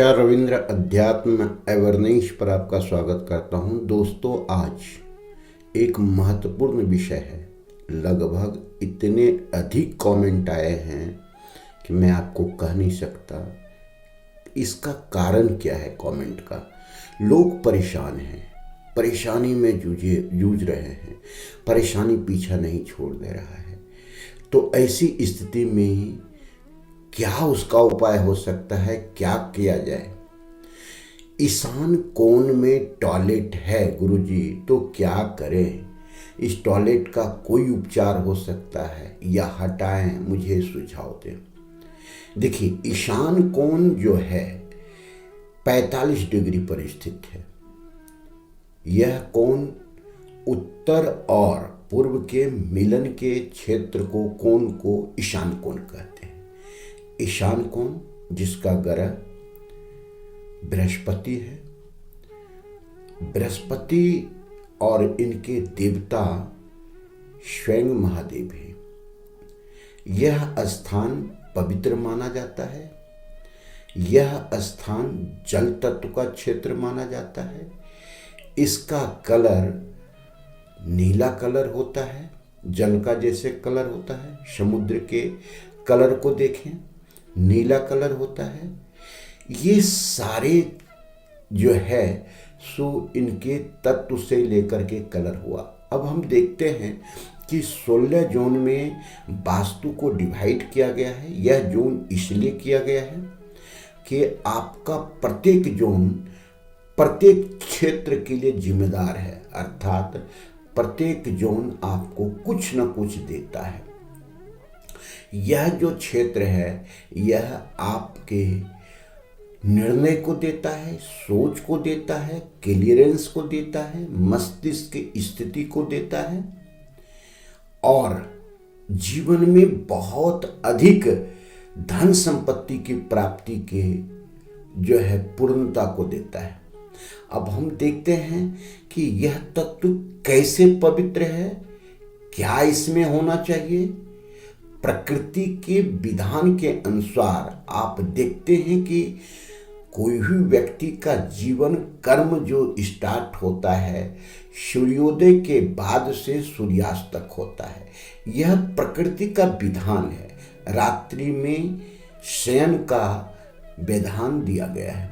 नमस्कार। रविंद्र अध्यात्म एवरनेश पर आपका स्वागत करता हूं। दोस्तों, आज एक महत्वपूर्ण विषय है। लगभग इतने अधिक कमेंट आए हैं कि मैं आपको कह नहीं सकता इसका कारण क्या है। कमेंट का लोग परेशान हैं, परेशानी में जूझ रहे हैं, परेशानी पीछा नहीं छोड़ दे रहा है। तो ऐसी स्थिति में क्या उसका उपाय हो सकता है, क्या किया जाए। ईशान कोण में टॉयलेट है गुरुजी, तो क्या करें। इस टॉयलेट का कोई उपचार हो सकता है या हटाएं, मुझे सुझाव दें। देखिए, ईशान कोण जो है 45 डिग्री पर स्थित है। यह कोण उत्तर और पूर्व के मिलन के क्षेत्र को कोण को ईशान कोण कहते हैं। ईशान कोण जिसका ग्रह बृहस्पति है, बृहस्पति और इनके देवता स्वयं महादेव है। यह स्थान पवित्र माना जाता है। यह स्थान जल तत्व का क्षेत्र माना जाता है। इसका कलर नीला कलर होता है, जल का जैसे कलर होता है। समुद्र के कलर को देखें, नीला कलर होता है। ये सारे जो है सो इनके तत्व से लेकर के कलर हुआ। अब हम देखते हैं कि 16 जोन में वास्तु को डिवाइड किया गया है। यह जोन इसलिए किया गया है कि आपका प्रत्येक जोन प्रत्येक क्षेत्र के लिए जिम्मेदार है, अर्थात प्रत्येक जोन आपको कुछ न कुछ देता है। यह जो क्षेत्र है यह आपके निर्णय को देता है, सोच को देता है, क्लियरेंस को देता है, मस्तिष्क की स्थिति को देता है और जीवन में बहुत अधिक धन संपत्ति की प्राप्ति के जो है पूर्णता को देता है। अब हम देखते हैं कि यह तत्व कैसे पवित्र है, क्या इसमें होना चाहिए। प्रकृति के विधान के अनुसार आप देखते हैं कि कोई भी व्यक्ति का जीवन कर्म जो स्टार्ट होता है सूर्योदय के बाद से सूर्यास्त तक होता है। यह प्रकृति का विधान है। रात्रि में शयन का विधान दिया गया है।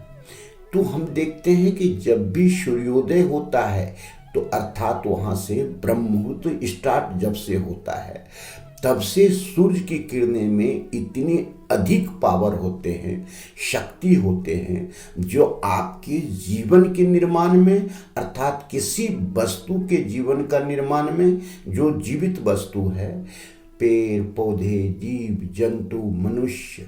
तो हम देखते हैं कि जब भी सूर्योदय होता है तो अर्थात वहां से ब्रह्म मुहूर्त स्टार्ट जब से होता है तब से सूर्य की किरणें में इतनी अधिक पावर होते हैं, शक्ति होते हैं, जो आपके जीवन के निर्माण में अर्थात किसी वस्तु के जीवन का निर्माण में, जो जीवित वस्तु है, पेड़ पौधे, जीव जंतु, मनुष्य,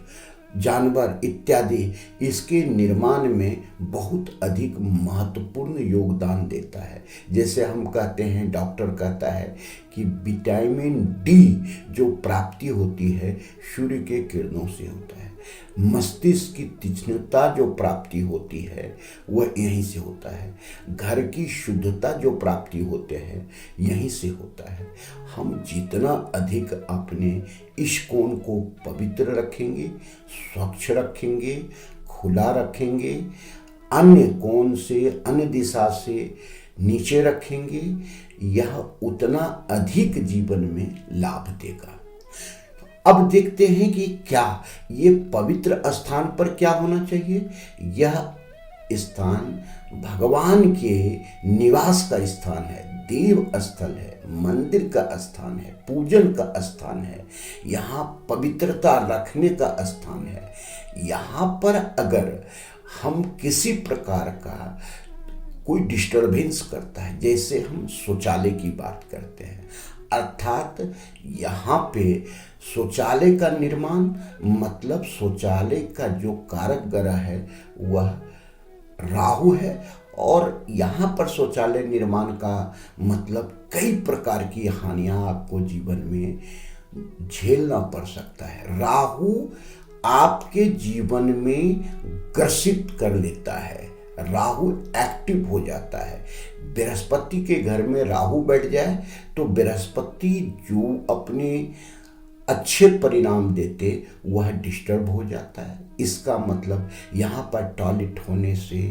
जानवर इत्यादि, इसके निर्माण में बहुत अधिक महत्वपूर्ण योगदान देता है। जैसे हम कहते हैं, डॉक्टर कहता है कि विटामिन डी जो प्राप्ति होती है सूर्य के किरणों से होता है। मस्तिष्क की तीक्ष्णता जो प्राप्ति होती है वह यहीं से होता है। घर की शुद्धता जो प्राप्ति होते हैं यहीं से होता है। हम जितना अधिक अपने इस कोण को पवित्र रखेंगे, स्वच्छ रखेंगे, खुला रखेंगे, अन्य कोण से, अन्य दिशा से नीचे रखेंगे, यह उतना अधिक जीवन में लाभ देगा। अब देखते हैं कि क्या ये पवित्र स्थान पर क्या होना चाहिए। यह स्थान भगवान के निवास का स्थान है, देव स्थल है, मंदिर का स्थान है, पूजन का स्थान है, यहाँ पवित्रता रखने का स्थान है। यहाँ पर अगर हम किसी प्रकार का कोई डिस्टरबेंस करता है, जैसे हम शौचालय की बात करते हैं, अर्थात यहाँ पे शौचालय का निर्माण मतलब शौचालय का जो कारक ग्रह है वह राहु है, और यहाँ पर शौचालय निर्माण का मतलब कई प्रकार की हानियां आपको जीवन में झेलना पड़ सकता है। राहु आपके जीवन में ग्रसित कर लेता है, राहु एक्टिव हो जाता है। बृहस्पति के घर में राहु बैठ जाए तो बृहस्पति जो अपने अच्छे परिणाम देते वह डिस्टर्ब हो जाता है। इसका मतलब यहाँ पर टॉयलेट होने से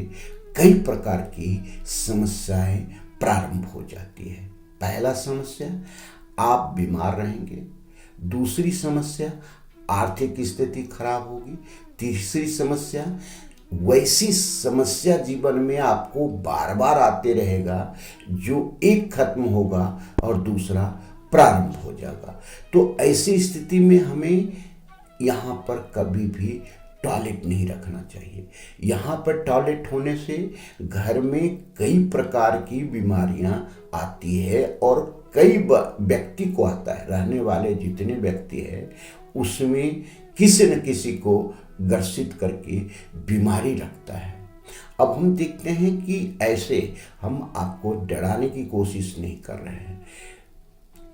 कई प्रकार की समस्याएं प्रारंभ हो जाती है। पहला समस्या, आप बीमार रहेंगे। दूसरी समस्या, आर्थिक स्थिति खराब होगी। तीसरी समस्या, वैसी समस्या जीवन में आपको बार बार आते रहेगा जो एक खत्म होगा और दूसरा प्रारंभ हो जाएगा। तो ऐसी स्थिति में हमें यहाँ पर कभी भी टॉयलेट नहीं रखना चाहिए। यहाँ पर टॉयलेट होने से घर में कई प्रकार की बीमारियां आती है और कई व्यक्ति को आता है। रहने वाले जितने व्यक्ति हैं उसमें किसी न किसी को ग्रसित करके बीमारी लगता है। अब हम देखते हैं कि ऐसे हम आपको डराने की कोशिश नहीं कर रहे हैं।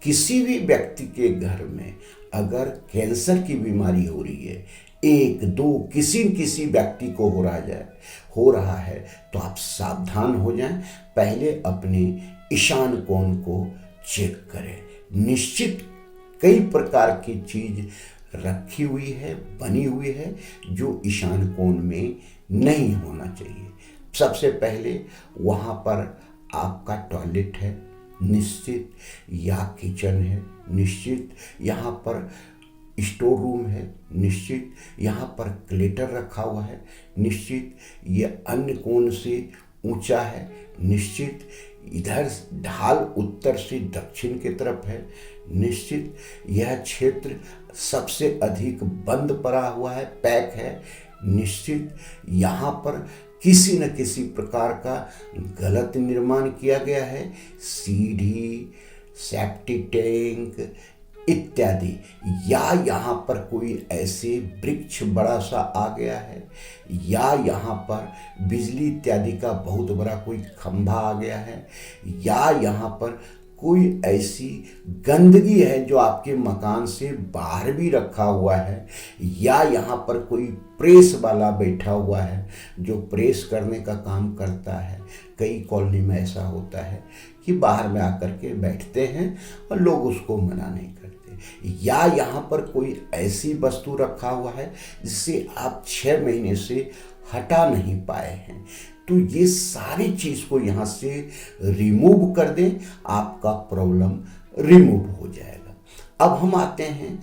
किसी भी व्यक्ति के घर में अगर कैंसर की बीमारी हो रही है, एक दो किसी व्यक्ति को हो रहा है तो आप सावधान हो जाएं। पहले अपने ईशान कोण को चेक करें। निश्चित कई प्रकार की चीज रखी हुई है, बनी हुई है जो ईशान कोण में नहीं होना चाहिए। सबसे पहले वहाँ पर आपका टॉयलेट है निश्चित, या किचन है निश्चित, यहाँ पर स्टोर रूम है निश्चित, यहाँ पर क्लेटर रखा हुआ है निश्चित, ये अन्य कोण से ऊंचा है निश्चित, इधर ढाल उत्तर से दक्षिण की तरफ है निश्चित, यह क्षेत्र सबसे अधिक बंद पड़ा हुआ है, पैक है निश्चित, यहाँ पर किसी न किसी प्रकार का गलत निर्माण किया गया है, सीढ़ी, सेप्टिक टैंक इत्यादि, या यहाँ पर कोई ऐसे वृक्ष बड़ा सा आ गया है, या यहाँ पर बिजली इत्यादि का बहुत बड़ा कोई खंभा आ गया है, या यहाँ पर कोई ऐसी गंदगी है जो आपके मकान से बाहर भी रखा हुआ है, या यहाँ पर कोई प्रेस वाला बैठा हुआ है जो प्रेस करने का काम करता है। कई कॉलोनी में ऐसा होता है कि बाहर में आकर के बैठते हैं और लोग उसको मना नहीं करते, या यहाँ पर कोई ऐसी वस्तु रखा हुआ है जिसे आप 6 महीने से हटा नहीं पाए हैं। तो ये सारी चीज को यहाँ से रिमूव कर दें, आपका प्रॉब्लम रिमूव हो जाएगा। अब हम आते हैं,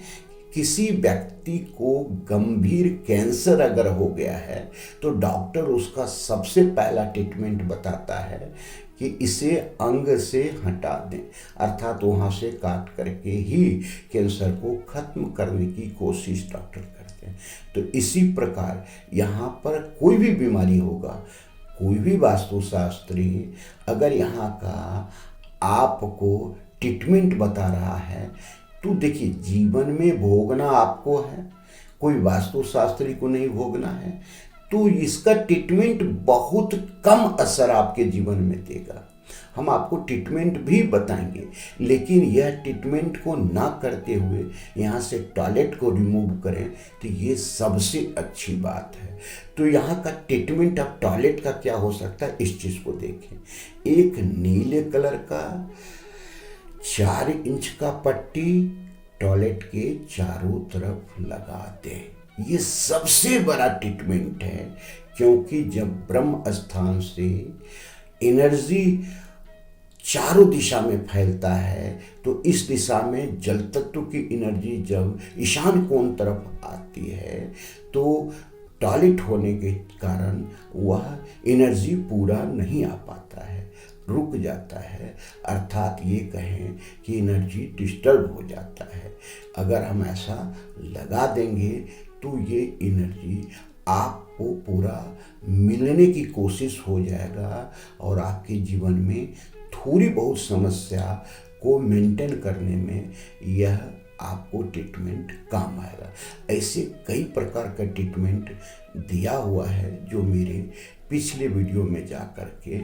किसी व्यक्ति को गंभीर कैंसर अगर हो गया है तो डॉक्टर उसका सबसे पहला ट्रीटमेंट बताता है कि इसे अंग से हटा दें, अर्थात वहाँ से काट करके ही कैंसर को खत्म करने की कोशिश डॉक्टर करते हैं। तो इसी प्रकार यहाँ पर कोई भी बीमारी होगा, कोई भी वास्तुशास्त्री अगर यहाँ का आपको ट्रीटमेंट बता रहा है तो देखिए, जीवन में भोगना आपको है, कोई वास्तुशास्त्री को नहीं भोगना है। तो इसका ट्रीटमेंट बहुत कम असर आपके जीवन में देगा। हम आपको ट्रीटमेंट भी बताएंगे, लेकिन यह ट्रीटमेंट को ना करते हुए यहाँ से टॉयलेट को रिमूव करें तो ये सबसे अच्छी बात है। तो यहाँ का ट्रीटमेंट अब टॉयलेट का क्या हो सकता है, इस चीज़ को देखें। एक नीले कलर का 4 इंच का पट्टी टॉयलेट के चारों तरफ लगा दें। ये सबसे बड़ा ट्रीटमेंट है, क्योंकि जब ब्रह्म स्थान से एनर्जी चारों दिशा में फैलता है तो इस दिशा में जल तत्व की एनर्जी जब ईशान कोण तरफ आती है तो टॉयलेट होने के कारण वह एनर्जी पूरा नहीं आ पाता है, रुक जाता है, अर्थात ये कहें कि एनर्जी डिस्टर्ब हो जाता है। अगर हम ऐसा लगा देंगे तो ये एनर्जी आपको पूरा मिलने की कोशिश हो जाएगा और आपके जीवन में थोड़ी बहुत समस्या को मेंटेन करने में यह आपको ट्रीटमेंट काम आएगा। ऐसे कई प्रकार का ट्रीटमेंट दिया हुआ है जो मेरे पिछले वीडियो में जा कर के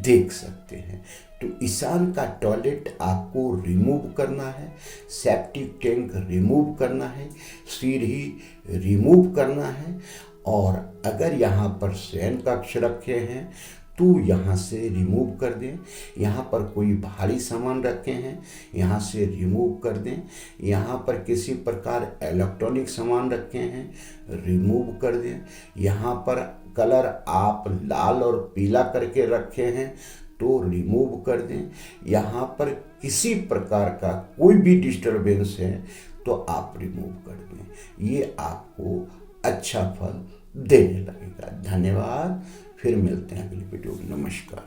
देख सकते हैं। तो ईशान का टॉयलेट आपको रिमूव करना है, सेप्टिक टैंक रिमूव करना है, सीढ़ी रिमूव करना है, और अगर यहाँ पर शयन कक्ष रखे हैं तो यहाँ से रिमूव कर दें। यहाँ पर कोई भारी सामान रखे हैं, यहाँ से रिमूव कर दें। यहाँ पर किसी प्रकार इलेक्ट्रॉनिक सामान रखे हैं, रिमूव कर दें। यहाँ पर कलर आप लाल और पीला करके रखे हैं तो रिमूव कर दें। यहाँ पर किसी प्रकार का कोई भी डिस्टरबेंस है तो आप रिमूव कर दें। ये आपको अच्छा फल देने लगेगा। धन्यवाद। फिर मिलते हैं अगली वीडियो में। नमस्कार।